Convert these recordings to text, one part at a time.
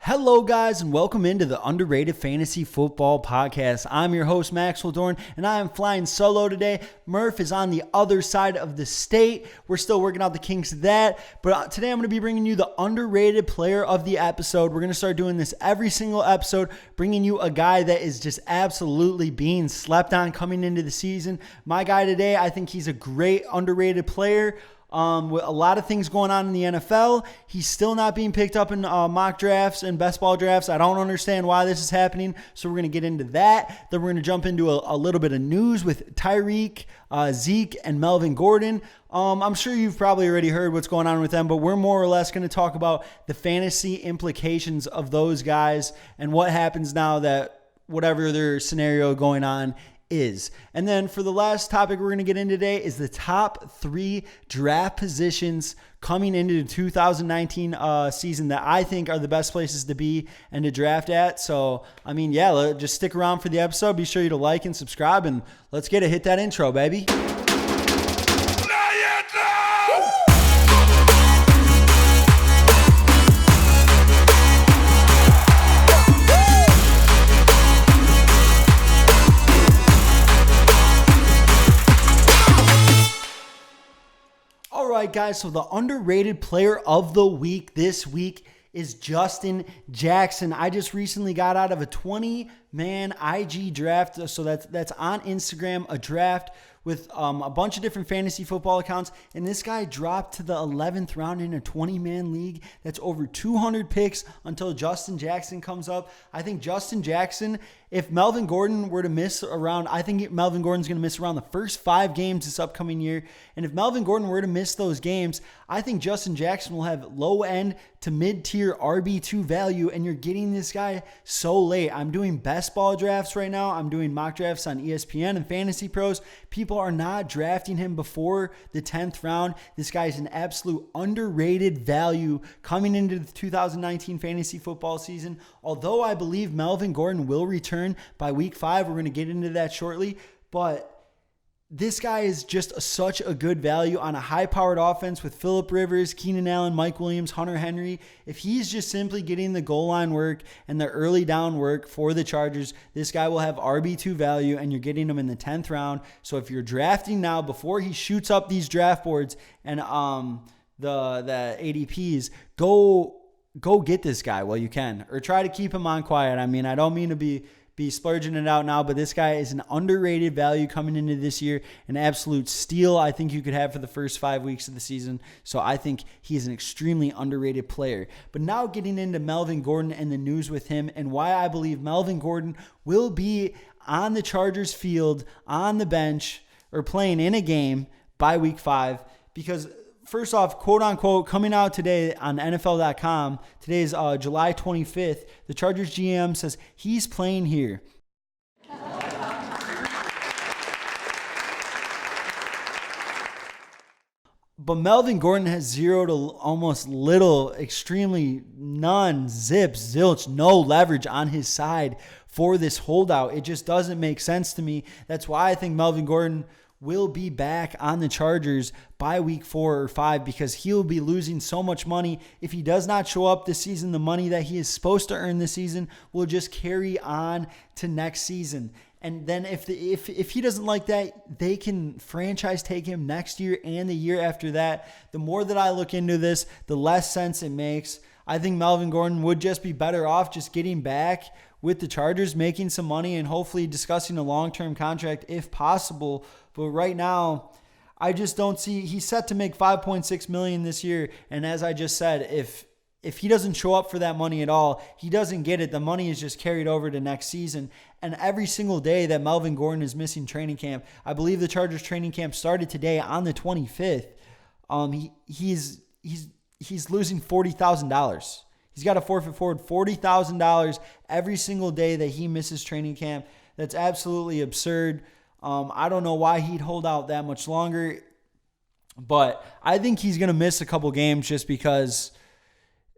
Hello, guys, and welcome into the Underrated Fantasy Football Podcast. I'm your host, Maxwell Dorn, and I am flying solo today. Murph is on the other side of the state. We're still working out the kinks of that, but today I'm going to be bringing you the underrated player of the episode. We're going to start doing this every single episode, bringing you a guy that is just absolutely being slept on coming into the season. My guy today, I think he's a great underrated player. With a lot of things going on in the NFL, he's still not being picked up in mock drafts and best ball drafts. I don't understand why this is happening, so we're going to get into that. Then we're going to jump into a little bit of news with Tyreek, Zeke, and Melvin Gordon. I'm sure you've probably already heard what's going on with them, but we're more or less going to talk about the fantasy implications of those guys and what happens now that whatever their scenario going on is. And then for the last topic we're going to get in today is the top 3 draft positions coming into the 2019 season that I think are the best places to be and to draft at. So, just stick around for the episode. Be sure you to like and subscribe, and let's get it. Hit that intro, baby. All right, guys, so the underrated player of the week this week is Justin Jackson. I just recently got out of a 20-man IG draft, so that's on Instagram, a draft with a bunch of different fantasy football accounts, and this guy dropped to the 11th round in a 20-man league. That's over 200 picks until Justin Jackson comes up. I think Justin Jackson, if Melvin Gordon were to miss around, I think Melvin Gordon's going to miss around the first 5 games this upcoming year, and if Melvin Gordon were to miss those games, I think Justin Jackson will have low-end to mid-tier RB2 value, and you're getting this guy so late. I'm doing best ball drafts right now. I'm doing mock drafts on ESPN and Fantasy Pros. People are not drafting him before the 10th round. This guy is an absolute underrated value coming into the 2019 fantasy football season. Although I believe Melvin Gordon will return by week 5, we're going to get into that shortly, but this guy is just such a good value on a high-powered offense with Phillip Rivers, Keenan Allen, Mike Williams, Hunter Henry. If he's just simply getting the goal line work and the early down work for the Chargers, this guy will have RB2 value, and you're getting him in the 10th round. So if you're drafting now before he shoots up these draft boards and the ADPs, go get this guy while you can, or try to keep him on quiet. I don't mean to be splurging it out now, but this guy is an underrated value coming into this year, an absolute steal I think you could have for the first 5 weeks of the season. So I think he is an extremely underrated player. But now getting into Melvin Gordon and the news with him and why I believe Melvin Gordon will be on the Chargers field, on the bench, or playing in a game by week 5, because first off, quote unquote, coming out today on NFL.com, today is July 25th, the Chargers GM says he's playing here. But Melvin Gordon has 0 to almost little, extremely none, zips, zilch, no leverage on his side for this holdout. It just doesn't make sense to me. That's why I think Melvin Gordon will be back on the Chargers by week 4 or 5, because he'll be losing so much money. If he does not show up this season, the money that he is supposed to earn this season will just carry on to next season. And then if he doesn't like that, they can franchise take him next year and the year after that. The more that I look into this, the less sense it makes. I think Melvin Gordon would just be better off just getting back with the Chargers, making some money, and hopefully discussing a long-term contract if possible. But right now, I just don't see. He's set to make $5.6 million this year, and as I just said, if he doesn't show up for that money at all, he doesn't get it. The money is just carried over to next season. And every single day that Melvin Gordon is missing training camp, I believe the Chargers training camp started today on the 25th. He's losing $40,000. He's got to forfeit forward $40,000 every single day that he misses training camp. That's absolutely absurd. I don't know why he'd hold out that much longer, but I think he's going to miss a couple games just because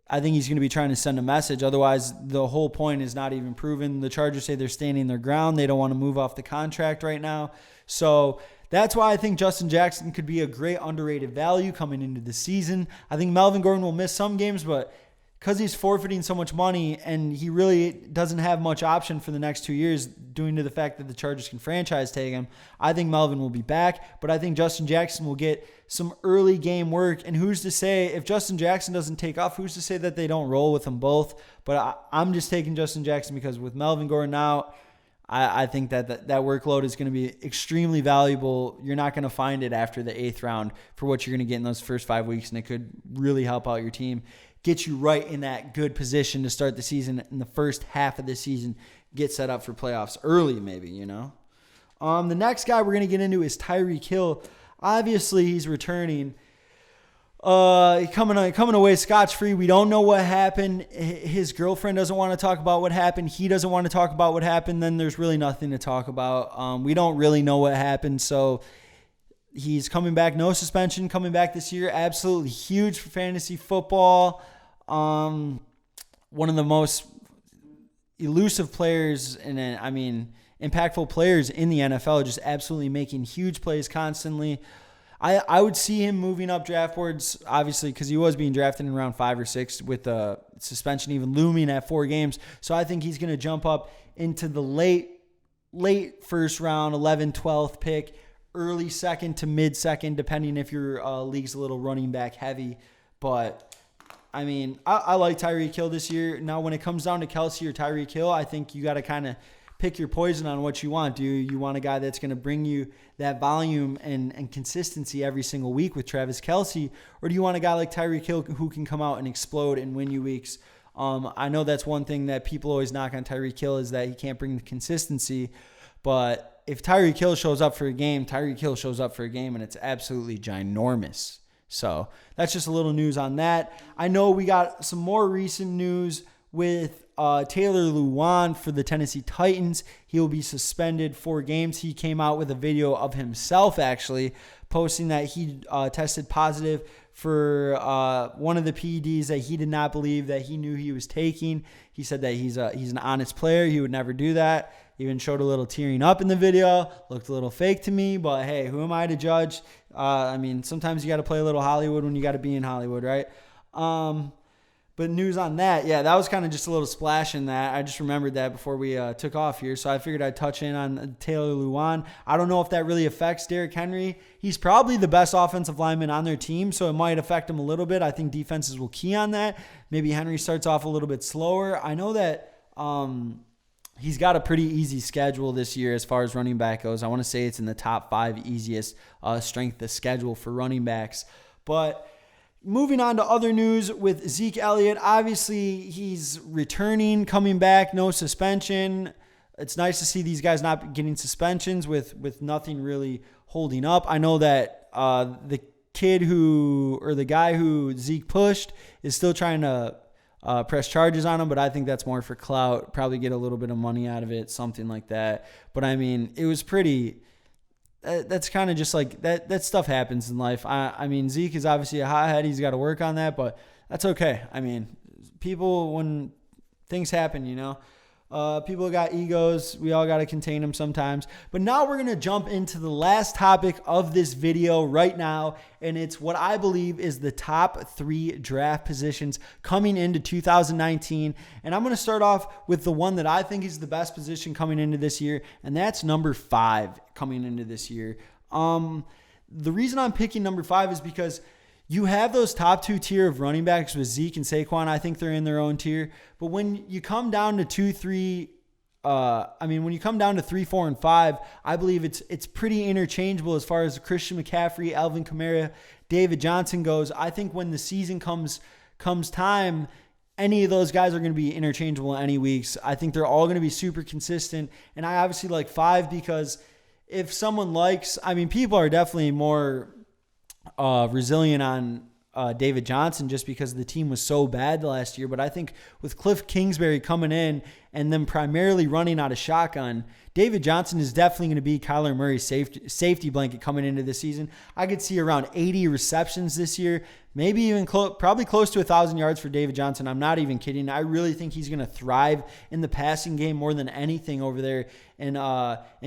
I think he's going to be trying to send a message. Otherwise, the whole point is not even proven. The Chargers say they're standing their ground. They don't want to move off the contract right now. So that's why I think Justin Jackson could be a great underrated value coming into the season. I think Melvin Gordon will miss some games, but because he's forfeiting so much money and he really doesn't have much option for the next 2 years due to the fact that the Chargers can franchise tag him, I think Melvin will be back, but I think Justin Jackson will get some early game work. And who's to say if Justin Jackson doesn't take off, who's to say that they don't roll with them both? But I'm just taking Justin Jackson because with Melvin Gordon out, I think that workload is going to be extremely valuable. You're not going to find it after the 8th round for what you're going to get in those first 5 weeks, and it could really help out your team, get you right in that good position to start the season in the first half of the season, get set up for playoffs early maybe, The next guy we're going to get into is Tyreek Hill. Obviously, he's returning. Coming away scotch-free. We don't know what happened. His girlfriend doesn't want to talk about what happened. He doesn't want to talk about what happened. Then there's really nothing to talk about. We don't really know what happened. So he's coming back. No suspension coming back this year. Absolutely huge for fantasy football. One of the most elusive players and impactful players in the NFL, just absolutely making huge plays constantly. I would see him moving up draft boards, obviously, because he was being drafted in round 5 or 6 with the suspension even looming at 4 games. So I think he's going to jump up into the late first round, 11th, 12th pick, early second to mid second, depending if your league's a little running back heavy. But I like Tyreek Hill this year. Now, when it comes down to Kelce or Tyreek Hill, I think you got to kind of pick your poison on what you want. Do you want a guy that's going to bring you that volume and consistency every single week with Travis Kelce, or do you want a guy like Tyreek Hill who can come out and explode and win you weeks? I know that's one thing that people always knock on Tyreek Hill is that he can't bring the consistency, but if Tyreek Hill shows up for a game, Tyreek Hill shows up for a game, and it's absolutely ginormous. So that's just a little news on that. I know we got some more recent news with Taylor Lewan for the Tennessee Titans. He will be suspended 4 games. He came out with a video of himself actually posting that he tested positive for one of the PEDs that he did not believe that he knew he was taking. He said that he's an honest player. He would never do that. Even showed a little tearing up in the video. Looked a little fake to me, but hey, who am I to judge? Sometimes you got to play a little Hollywood when you got to be in Hollywood, right? But news on that, yeah, that was kind of just a little splash in that. I just remembered that before we took off here, so I figured I'd touch in on Taylor Lewan. I don't know if that really affects Derrick Henry. He's probably the best offensive lineman on their team, so it might affect him a little bit. I think defenses will key on that. Maybe Henry starts off a little bit slower. I know that he's got a pretty easy schedule this year as far as running back goes. I want to say it's in the top 5 easiest strength of schedule for running backs. But moving on to other news with Zeke Elliott, obviously he's returning, coming back, no suspension. It's nice to see these guys not getting suspensions with nothing really holding up. I know that the guy who Zeke pushed is still trying to press charges on him, but I think that's more for clout, probably get a little bit of money out of it, something like that. But it was pretty... That's kind of just like that stuff happens in life. Zeke is obviously a hothead. He's got to work on that, but that's okay. People, when things happen, people got egos. We all got to contain them sometimes. But now we're going to jump into the last topic of this video right now, and it's what I believe is the top 3 draft positions coming into 2019. And I'm going to start off with the one that I think is the best position coming into this year, and that's number 5 coming into this year. The reason I'm picking number 5 is because you have those top 2 tier of running backs with Zeke and Saquon. I think they're in their own tier. But when you come down to 2, 3, when you come down to 3, 4, and 5, I believe it's pretty interchangeable as far as Christian McCaffrey, Alvin Kamara, David Johnson goes. I think when the season comes time, any of those guys are going to be interchangeable any weeks. I think they're all going to be super consistent. And I obviously like 5 because if someone people are definitely more resilient on David Johnson just because the team was so bad last year. But I think with Cliff Kingsbury coming in and them primarily running out of shotgun, David Johnson is definitely going to be Kyler Murray's safety blanket coming into the season. I could see around 80 receptions this year, maybe even probably close to 1,000 yards for David Johnson. I'm not even kidding. I really think he's going to thrive in the passing game more than anything over there in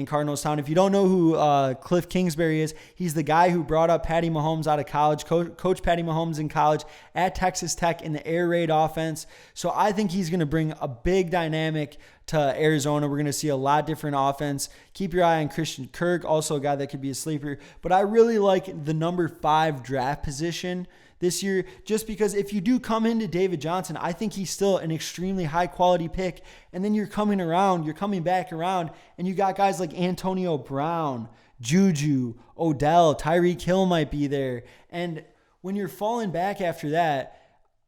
Cardinals Town. If you don't know who Cliff Kingsbury is, he's the guy who brought up Patty Mahomes out of college, Coach Patty Mahomes in college at Texas Tech in the air raid offense. So I think he's going to bring a big dynamic to Arizona. We're going to see a lot different offense. Keep your eye on Christian Kirk, also a guy that could be a sleeper. But I really like the number 5 draft position this year, just because if you do come into David Johnson, I think he's still an extremely high quality pick. And then you're coming back around, and you got guys like Antonio Brown, Juju, Odell, Tyreek Hill might be there. And when you're falling back after that,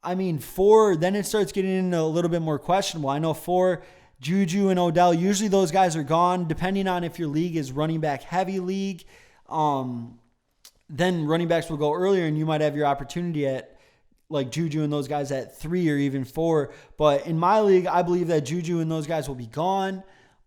I mean, 4, then it starts getting into a little bit more questionable. I know 4, Juju and Odell, usually those guys are gone, depending on if your league is running back heavy league. Then running backs will go earlier, and you might have your opportunity at like Juju and those guys at 3 or even 4. But in my league, I believe that Juju and those guys will be gone.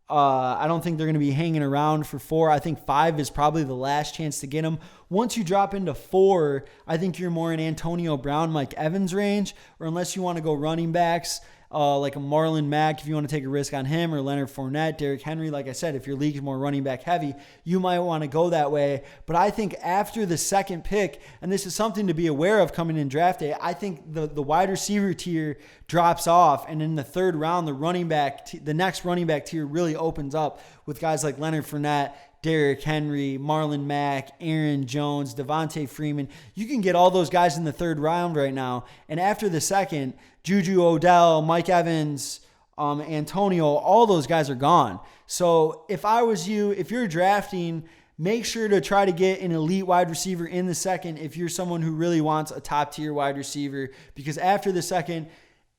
I don't think they're going to be hanging around for 4. I think 5 is probably the last chance to get them. Once you drop into 4, I think you're more in Antonio Brown, Mike Evans range, or unless you want to go running backs, like a Marlon Mack, if you want to take a risk on him, or Leonard Fournette, Derrick Henry. Like I said, if your league is more running back heavy, you might want to go that way. But I think after the second pick, and this is something to be aware of coming in draft day, I think the wide receiver tier drops off, and in the 3rd round, the next running back tier really opens up with guys like Leonard Fournette, Derrick Henry, Marlon Mack, Aaron Jones, Devontae Freeman. You can get all those guys in the 3rd round right now. And after the second, Juju, Odell, Mike Evans, Antonio, all those guys are gone. So if I was you, if you're drafting, make sure to try to get an elite wide receiver in the 2nd if you're someone who really wants a top-tier wide receiver, because after the 2nd,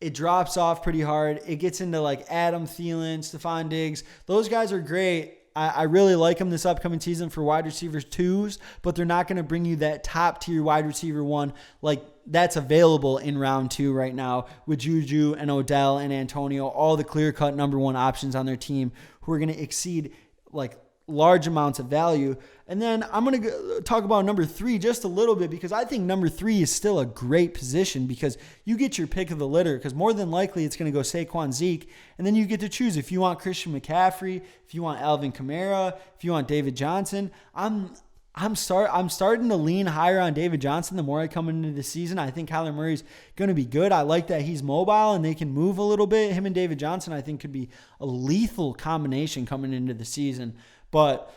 it drops off pretty hard. It gets into like Adam Thielen, Stephon Diggs. Those guys are great. I really like them this upcoming season for wide receivers 2s, but they're not going to bring you that top tier wide receiver 1 like that's available in round 2 right now with Juju and Odell and Antonio, all the clear-cut number 1 options on their team who are going to exceed like large amounts of value. And then I'm going to talk about number 3 just a little bit, because I think number 3 is still a great position, because you get your pick of the litter, because more than likely it's going to go Saquon, Zeke, and then you get to choose if you want Christian McCaffrey, if you want Alvin Kamara, if you want David Johnson. I'm starting to lean higher on David Johnson the more I come into the season. I think Kyler Murray's going to be good. I like that he's mobile and they can move a little bit. Him and David Johnson, I think, could be a lethal combination coming into the season. But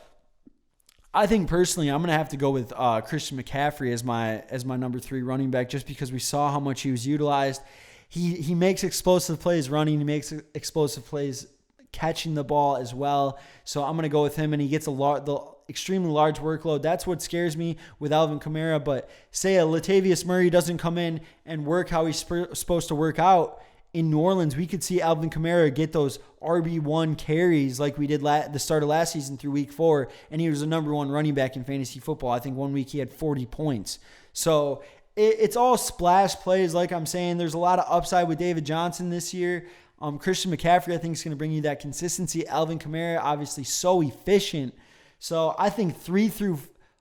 I think personally, I'm going to have to go with Christian McCaffrey as my number 3 running back, just because we saw how much he was utilized. He makes explosive plays running. He makes explosive plays catching the ball as well. So I'm going to go with him, and he gets the extremely large workload. That's what scares me with Alvin Kamara. But say a Latavius Murray doesn't come in and work how he's supposed to work out in New Orleans, we could see Alvin Kamara get those RB1 carries like we did the start of last season through week 4, and he was the number 1 running back in fantasy football. I think one week he had 40 points. So it's all splash plays, like I'm saying. There's a lot of upside with David Johnson this year. Christian McCaffrey, I think, is going to bring you that consistency. Alvin Kamara, obviously so efficient. So I think 3 through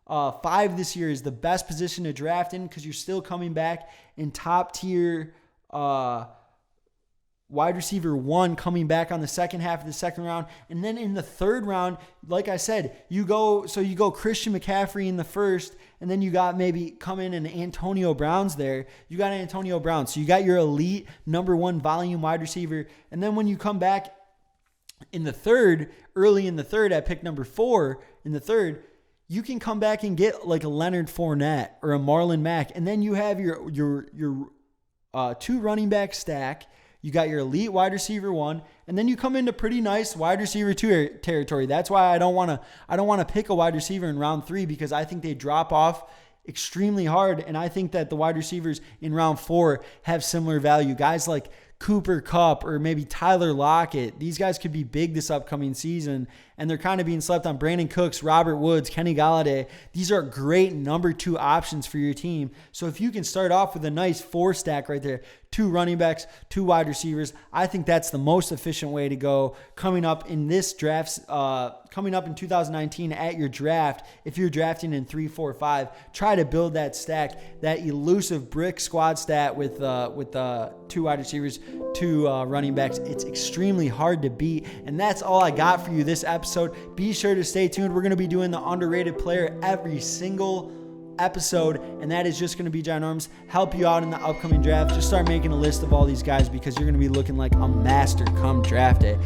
5 this year is the best position to draft in, because you're still coming back in top tier wide receiver 1 coming back on the second half of the 2nd round. And then in the 3rd round, like I said, you go Christian McCaffrey in the 1st, and then you got maybe come in and Antonio Brown's there. You got Antonio Brown. So you got your elite number 1 volume wide receiver. And then when you come back in the 3rd, early in the 3rd at pick number 4 in the 3rd, you can come back and get like a Leonard Fournette or a Marlon Mack. And then you have your 2 running back stack. You got your elite wide receiver 1, and then you come into pretty nice wide receiver 2 territory. That's why I don't want to pick a wide receiver in round 3, because I think they drop off extremely hard, and I think that the wide receivers in round 4 have similar value. Guys like Cooper Kupp or maybe Tyler Lockett. These guys could be big this upcoming season, and they're kind of being slept on. Brandon Cooks, Robert Woods, Kenny Golladay. These are great number 2 options for your team. So if you can start off with a nice 4 stack right there, 2 running backs, 2 wide receivers, I think that's the most efficient way to go coming up in this draft, coming up in 2019 at your draft. If you're drafting in 3, 4, 5, try to build that stack, that elusive brick squad stat with 2 wide receivers, 2 running backs. It's extremely hard to beat, and that's all I got for you this episode. Be sure to stay tuned. We're going to be doing the underrated player every single episode, and that is just going to be ginormous. Help you out in the upcoming draft. Just start making a list of all these guys because you're going to be looking like a master come draft day.